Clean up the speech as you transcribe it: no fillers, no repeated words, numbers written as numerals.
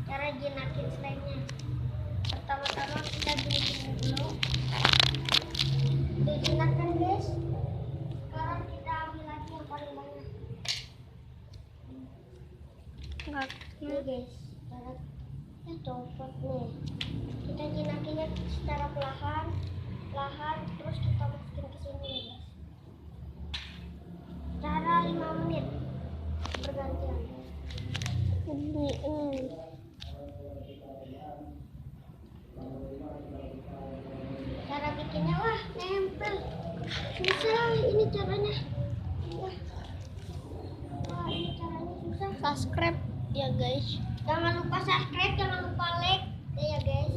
Cara jinakin slime-nya. Pertama-tama kita bikin dulu. Dijinakkan guys. Sekarang kita ambil lagi yang paling banyak. Enggak. Ini guys, cara copot nih. Kita jinakinnya secara perlahan, terus kita masukin ke sini guys. Cara 5 menit bergantian. Cara bikinnya wah nempel. Susah ini caranya. Wah ini caranya susah. Subscribe ya guys. Jangan lupa subscribe, jangan lupa like ya guys.